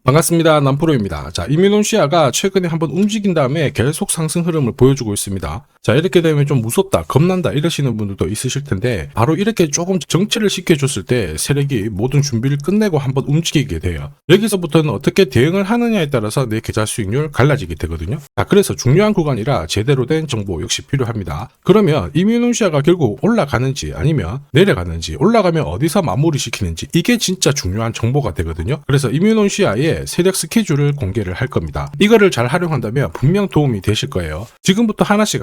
반갑습니다. 남프로입니다. 자, 이뮤논시아가 최근에 한번 움직인 다음에 계속 상승 흐름을 보여주고 있습니다. 자, 이렇게 되면 좀 무섭다, 겁난다 이러시는 분들도 있으실 텐데 바로 이렇게 조금 정체를 시켜줬을 때 세력이 모든 준비를 끝내고 한번 움직이게 돼요. 여기서부터는 어떻게 대응을 하느냐에 따라서 내 계좌 수익률 갈라지게 되거든요. 자, 그래서 중요한 구간이라 제대로 된 정보 역시 필요합니다. 그러면 이뮤논시아가 결국 올라가는지 아니면 내려가는지, 올라가면 어디서 마무리 시키는지, 이게 진짜 중요한 정보가 되거든요. 그래서 이뮤논시아의 세력 스케줄을 공개를 할 겁니다. 이거를 잘 활용한다면 분명 도움이 되실 거예요. 지금부터 하나씩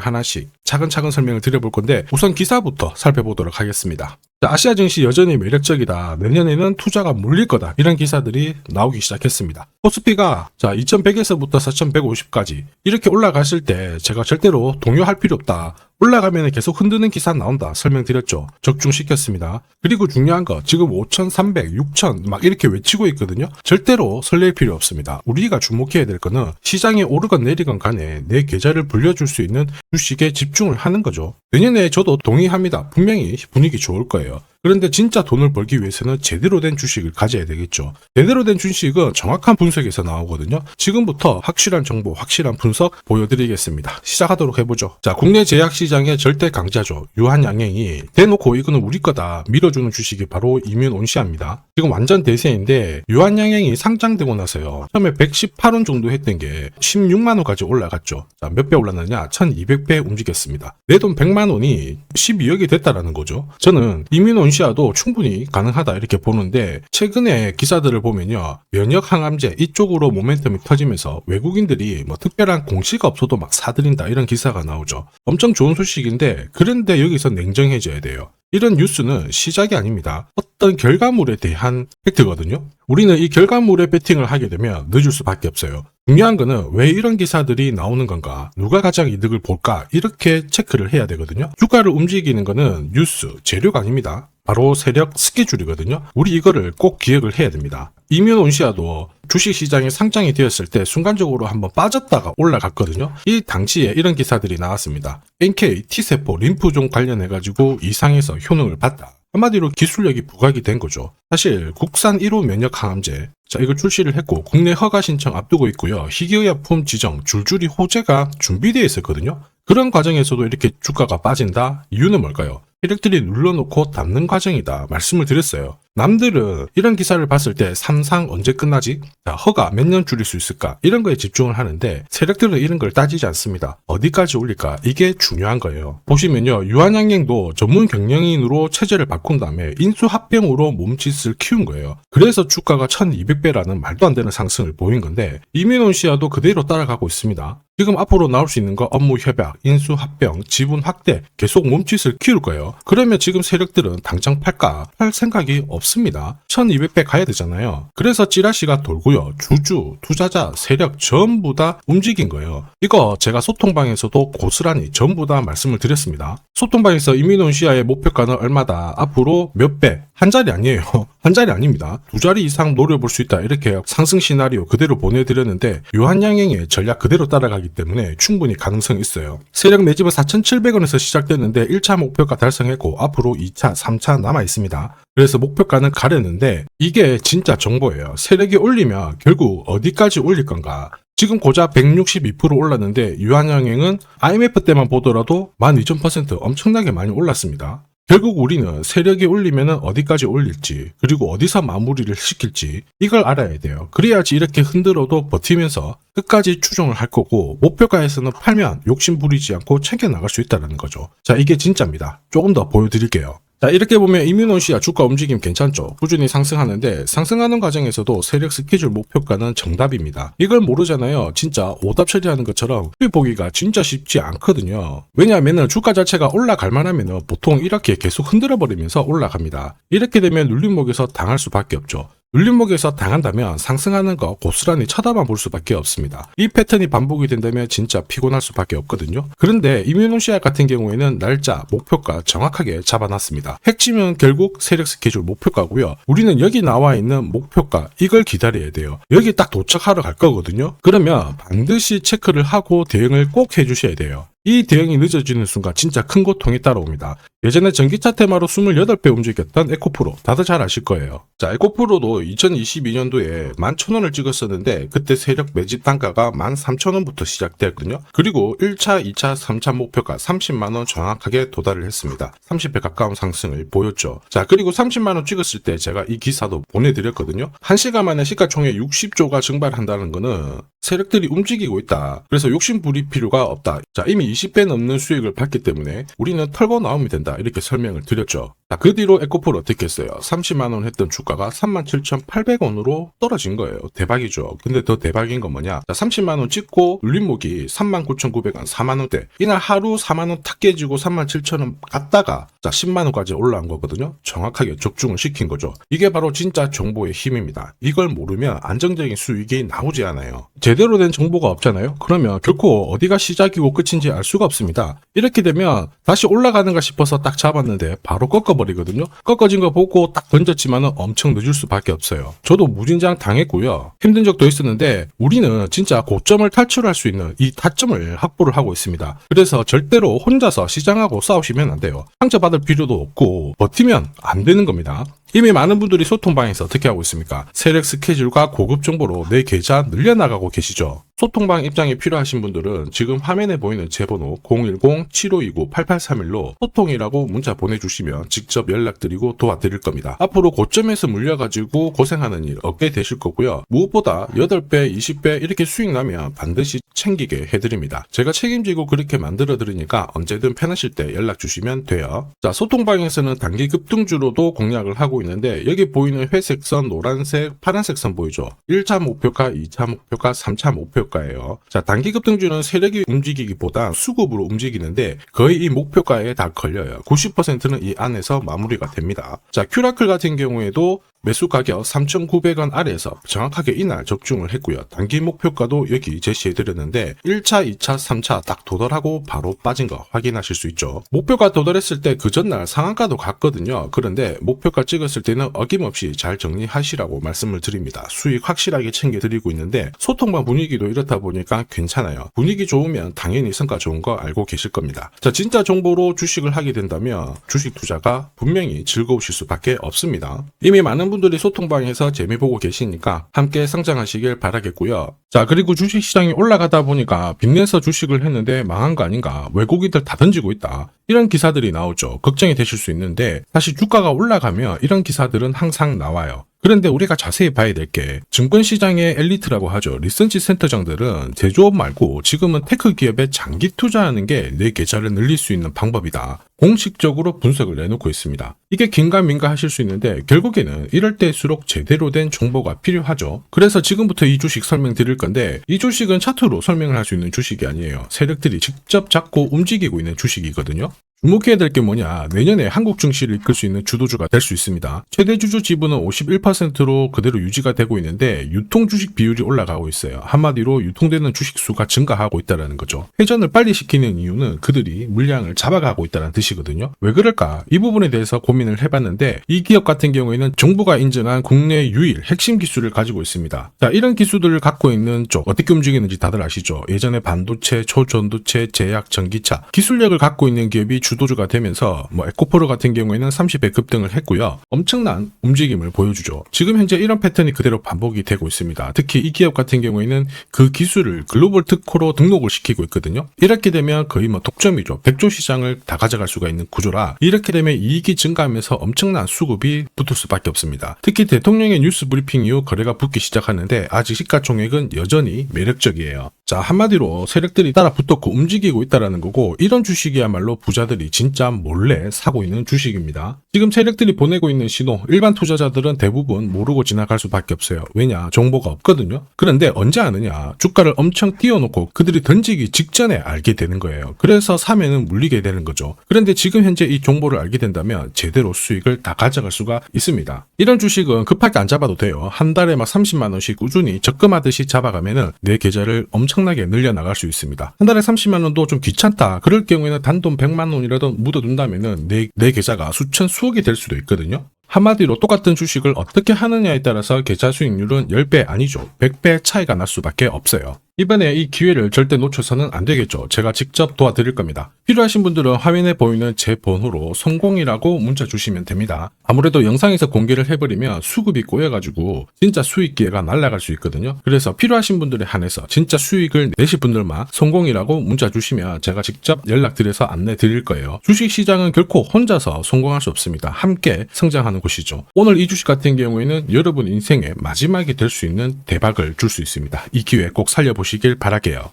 차근차근 설명을 드려볼 건데 우선 기사부터 살펴보도록 하겠습니다. 자, 아시아 증시 여전히 매력적이다, 내년에는 투자가 몰릴 거다, 이런 기사들이 나오기 시작했습니다. 코스피가 2100에서부터 4150까지 이렇게 올라갔을 때 제가 절대로 동요할 필요 없다, 올라가면 계속 흔드는 기사 나온다 설명드렸죠. 적중시켰습니다. 그리고 중요한 거, 지금 5300, 6000 막 이렇게 외치고 있거든요. 절대로 설렐 필요 없습니다. 우리가 주목해야 될 거는 시장이 오르건 내리건 간에 내 계좌를 불려줄 수 있는 주식에 집중을 하는 거죠. 내년에 저도 동의합니다. 분명히 분위기 좋을 거예요. 그런데 진짜 돈을 벌기 위해서는 제대로 된 주식을 가져야 되겠죠. 제대로 된 주식은 정확한 분석에서 나오거든요. 지금부터 확실한 정보, 확실한 분석 보여드리겠습니다. 시작하도록 해보죠. 자, 국내 제약시장의 절대 강자죠. 유한양행이 대놓고 이거는 우리 거다 밀어주는 주식이 바로 이뮤논시아입니다. 지금 완전 대세인데 유한양행이 상장되고 나서요, 처음에 118원 정도 했던 게 16만원까지 올라갔죠. 자, 몇 배 올랐느냐? 1200배 움직였습니다. 내 돈 100만원이 12억이 됐다라는 거죠. 저는 이뮤논시아도 충분히 가능하다 이렇게 보는데, 최근에 기사들을 보면요, 면역 항암제 이쪽으로 모멘텀이 터지면서 외국인들이 뭐 특별한 공시가 없어도 막 사들인다 이런 기사가 나오죠. 엄청 좋은 소식인데, 그런데 여기서 냉정해져야 돼요. 이런 뉴스는 시작이 아닙니다. 어떤 결과물에 대한 팩트거든요. 우리는 이 결과물에 배팅을 하게 되면 늦을 수밖에 없어요. 중요한 거는 왜 이런 기사들이 나오는 건가, 누가 가장 이득을 볼까, 이렇게 체크를 해야 되거든요. 주가를 움직이는 거는 뉴스, 재료가 아닙니다. 바로 세력 스케줄이거든요. 우리 이거를 꼭 기억을 해야 됩니다. 이뮤논시아도 주식시장에 상장이 되었을 때 순간적으로 한번 빠졌다가 올라갔거든요. 이 당시에 이런 기사들이 나왔습니다. NK, T세포, 림프종 관련해가지고 이상에서 효능을 봤다. 한마디로 기술력이 부각이 된 거죠. 사실 국산 1호 면역 항암제, 이걸 출시를 했고 국내 허가 신청 앞두고 있고요. 희귀의약품 지정 줄줄이 호재가 준비되어 있었거든요. 그런 과정에서도 이렇게 주가가 빠진다? 이유는 뭘까요? 세력들이 눌러놓고 담는 과정이다 말씀을 드렸어요. 남들은 이런 기사를 봤을 때 삼상 언제 끝나지? 허가 몇 년 줄일 수 있을까? 이런 거에 집중을 하는데 세력들은 이런 걸 따지지 않습니다. 어디까지 올릴까? 이게 중요한 거예요. 보시면요, 유한양행도 전문 경영인으로 체제를 바꾼 다음에 인수합병으로 몸짓을 키운 거예요. 그래서 주가가 1200배라는 말도 안 되는 상승을 보인 건데, 이뮤논시아도 그대로 따라가고 있습니다. 지금 앞으로 나올 수 있는 거 업무 협약, 인수합병, 지분 확대 계속 몸짓을 키울 거예요. 그러면 지금 세력들은 당장 팔까? 팔 생각이 없습니다. 1200배 가야 되잖아요. 그래서 찌라시가 돌고요. 주주, 투자자, 세력 전부 다 움직인 거예요. 이거 제가 소통방에서도 고스란히 전부 다 말씀을 드렸습니다. 소통방에서 이뮤논시아의 목표가는 얼마다, 앞으로 몇 배, 한 자리 아니에요. 한 자리 아닙니다. 두 자리 이상 노려볼 수 있다 이렇게 상승 시나리오 그대로 보내드렸는데, 유한양행의 전략 그대로 따라가기 때문에 충분히 가능성이 있어요. 세력 매집은 4,700원에서 시작됐는데 1차 목표가 달성했고 앞으로 2차, 3차 남아 있습니다. 그래서 목표가는 가렸는데 이게 진짜 정보예요. 세력이 올리면 결국 어디까지 올릴 건가. 지금 고작 162% 올랐는데 유한양행은 IMF 때만 보더라도 12,000% 엄청나게 많이 올랐습니다. 결국 우리는 세력이 올리면 어디까지 올릴지, 그리고 어디서 마무리를 시킬지 이걸 알아야 돼요. 그래야지 이렇게 흔들어도 버티면서 끝까지 추종을 할 거고, 목표가에서는 팔면 욕심 부리지 않고 챙겨나갈 수 있다는 거죠. 자, 이게 진짜입니다. 조금 더 보여드릴게요. 자, 이렇게 보면 이뮤논시아 주가 움직임 괜찮죠? 꾸준히 상승하는데, 상승하는 과정에서도 세력 스케줄 목표가는 정답입니다. 이걸 모르잖아요. 진짜 오답 처리하는 것처럼 수익 보기가 진짜 쉽지 않거든요. 왜냐하면 주가 자체가 올라갈 만하면 보통 이렇게 계속 흔들어 버리면서 올라갑니다. 이렇게 되면 눌림목에서 당할 수밖에 없죠. 눌림목에서 당한다면 상승하는 거 고스란히 쳐다만 볼 수밖에 없습니다. 이 패턴이 반복이 된다면 진짜 피곤할 수밖에 없거든요. 그런데 이뮤논시아 같은 경우에는 날짜, 목표가 정확하게 잡아놨습니다. 핵심은 결국 세력 스케줄 목표가고요. 우리는 여기 나와 있는 목표가, 이걸 기다려야 돼요. 여기 딱 도착하러 갈 거거든요. 그러면 반드시 체크를 하고 대응을 꼭 해주셔야 돼요. 이 대응이 늦어지는 순간 진짜 큰 고통이 따라옵니다. 예전에 전기차 테마로 28배 움직였던 에코프로 다들 잘 아실 거예요. 자, 에코프로도 2022년도에 11,000원을 찍었었는데 그때 세력 매집 단가가 13,000원부터 시작되었거든요. 그리고 1차, 2차, 3차 목표가 30만원 정확하게 도달을 했습니다. 30배 가까운 상승을 보였죠. 자, 그리고 30만원 찍었을 때 제가 이 기사도 보내드렸거든요. 1시간 만에 시가총액 60조가 증발한다는 거는 세력들이 움직이고 있다. 그래서 욕심 부릴 필요가 없다. 자, 이미 20배 넘는 수익을 봤기 때문에 우리는 털고 나오면 된다. 이렇게 설명을 드렸죠. 자, 그 뒤로 에코프로 어떻게 했어요? 30만원 했던 주가가 37,800원으로 떨어진 거예요. 대박이죠. 근데 더 대박인 건 뭐냐? 자, 30만원 찍고 눌림목이 39,900원, 4만원대. 이날 하루 4만원 탁 깨지고 37,000원 갔다가 자, 10만원까지 올라온 거거든요. 정확하게 적중을 시킨 거죠. 이게 바로 진짜 정보의 힘입니다. 이걸 모르면 안정적인 수익이 나오지 않아요. 제대로 된 정보가 없잖아요. 그러면 결코 어디가 시작이고 끝인지 알 수가 없습니다. 이렇게 되면 다시 올라가는가 싶어서 딱 잡았는데 바로 꺾어버리거든요. 꺾어진 거 보고 딱 던졌지만은 엄청 늦을 수밖에 없어요. 저도 무진장 당했고요. 힘든 적도 있었는데 우리는 진짜 고점을 탈출할 수 있는 이 타점을 확보를 하고 있습니다. 그래서 절대로 혼자서 시장하고 싸우시면 안 돼요. 상처받을 필요도 없고 버티면 안 되는 겁니다. 이미 많은 분들이 소통방에서 어떻게 하고 있습니까? 세력 스케줄과 고급 정보로 내 계좌 늘려나가고 계시죠. 소통방 입장이 필요하신 분들은 지금 화면에 보이는 제 번호 010-7529-8831로 소통이라고 문자 보내주시면 직접 연락드리고 도와드릴 겁니다. 앞으로 고점에서 물려가지고 고생하는 일 없게 되실 거고요. 무엇보다 8배, 20배 이렇게 수익 나면 반드시 챙기게 해드립니다. 제가 책임지고 그렇게 만들어드리니까 언제든 편하실 때 연락 주시면 돼요. 자, 소통방에서는 단기 급등주로도 공략을 하고 있는데 여기 보이는 회색 선, 노란색, 파란색 선 보이죠? 1차 목표가, 2차 목표가, 3차 목표가예요. 자, 단기 급등주는 세력이 움직이기보다 수급으로 움직이는데 거의 이 목표가에 다 걸려요. 90%는 이 안에서 마무리가 됩니다. 자, 큐라클 같은 경우에도 매수 가격 3,900원 아래에서 정확하게 이날 적중을 했고요. 단기 목표가도 여기 제시해드렸는데 1차, 2차, 3차 딱 도달하고 바로 빠진 거 확인하실 수 있죠. 목표가 도달했을 때 그 전날 상한가도 갔거든요. 그런데 목표가 찍었을 때는 어김없이 잘 정리하시라고 말씀을 드립니다. 수익 확실하게 챙겨드리고 있는데 소통방 분위기도 이렇다 보니까 괜찮아요. 분위기 좋으면 당연히 성과 좋은 거 알고 계실 겁니다. 자, 진짜 정보로 주식을 하게 된다면 주식 투자가 분명히 즐거우실 수밖에 없습니다. 이미 많은 분들이 소통방에서 재미 보고 계시니까 함께 성장하시길 바라겠고요. 자, 그리고 주식시장이 올라가다 보니까 빚내서 주식을 했는데 망한 거 아닌가, 외국인들 다 던지고 있다, 이런 기사들이 나오죠. 걱정이 되실 수 있는데 사실 주가가 올라가면 이런 기사들은 항상 나와요. 그런데 우리가 자세히 봐야 될 게 증권시장의 엘리트라고 하죠. 리서치 센터장들은 제조업 말고 지금은 테크 기업에 장기 투자하는 게 내 계좌를 늘릴 수 있는 방법이다. 공식적으로 분석을 내놓고 있습니다. 이게 긴가민가 하실 수 있는데 결국에는 이럴 때일수록 제대로 된 정보가 필요하죠. 그래서 지금부터 이 주식 설명드릴 건데 이 주식은 차트로 설명을 할 수 있는 주식이 아니에요. 세력들이 직접 잡고 움직이고 있는 주식이거든요. 주목해야 될 게 뭐냐, 내년에 한국 증시를 이끌 수 있는 주도주가 될 수 있습니다. 최대 주주 지분은 51%로 그대로 유지가 되고 있는데 유통 주식 비율이 올라가고 있어요. 한마디로 유통되는 주식 수가 증가하고 있다는 거죠. 회전을 빨리 시키는 이유는 그들이 물량을 잡아가고 있다는 뜻이거든요. 왜 그럴까? 이 부분에 대해서 고민을 해봤는데 이 기업 같은 경우에는 정부가 인정한 국내 유일 핵심 기술을 가지고 있습니다. 자, 이런 기술들을 갖고 있는 쪽 어떻게 움직이는지 다들 아시죠? 예전에 반도체, 초전도체, 제약, 전기차 기술력을 갖고 있는 기업이 주도주가 되면서 에코프로 같은 경우에는 30배 급등을 했고요. 엄청난 움직임을 보여주죠. 지금 현재 이런 패턴이 그대로 반복이 되고 있습니다. 특히 이 기업 같은 경우에는 그 기술을 글로벌 특허로 등록을 시키고 있거든요. 이렇게 되면 거의 독점이죠. 100조 시장을 다 가져갈 수가 있는 구조라 이렇게 되면 이익이 증가하면서 엄청난 수급이 붙을 수밖에 없습니다. 특히 대통령의 뉴스 브리핑 이후 거래가 붙기 시작하는데 아직 시가총액은 여전히 매력적이에요. 자, 한마디로 세력들이 따라 붙었고 움직이고 있다는 거고 이런 주식이야말로 부자들이 진짜 몰래 사고 있는 주식입니다. 지금 세력들이 보내고 있는 신호 일반 투자자들은 대부분 모르고 지나갈 수밖에 없어요. 왜냐? 정보가 없거든요. 그런데 언제 아느냐? 주가를 엄청 띄워놓고 그들이 던지기 직전에 알게 되는 거예요. 그래서 사면은 물리게 되는 거죠. 그런데 지금 현재 이 정보를 알게 된다면 제대로 수익을 다 가져갈 수가 있습니다. 이런 주식은 급하게 안 잡아도 돼요. 한 달에 30만 원씩 꾸준히 적금하듯이 잡아가면은 내 계좌를 엄청나게 늘려나갈 수 있습니다. 한 달에 30만 원도 좀 귀찮다. 그럴 경우에는 단돈 100만 원이라도 묻어둔다면은 내 계좌가 수천 수억이 될 수도 있거든요. 한마디로 똑같은 주식을 어떻게 하느냐에 따라서 계좌 수익률은 10배 아니죠. 100배 차이가 날 수밖에 없어요. 이번에 이 기회를 절대 놓쳐서는 안 되겠죠. 제가 직접 도와드릴 겁니다. 필요하신 분들은 화면에 보이는 제 번호로 성공이라고 문자 주시면 됩니다. 아무래도 영상에서 공개를 해버리면 수급이 꼬여가지고 진짜 수익 기회가 날아갈 수 있거든요. 그래서 필요하신 분들에 한해서 진짜 수익을 내실 분들만 성공이라고 문자 주시면 제가 직접 연락드려서 안내 드릴 거예요. 주식시장은 결코 혼자서 성공할 수 없습니다. 함께 성장하는 곳이죠. 오늘 이 주식 같은 경우에는 여러분 인생의 마지막이 될 수 있는 대박을 줄 수 있습니다. 이 기회 꼭 살려보시길 바랄게요.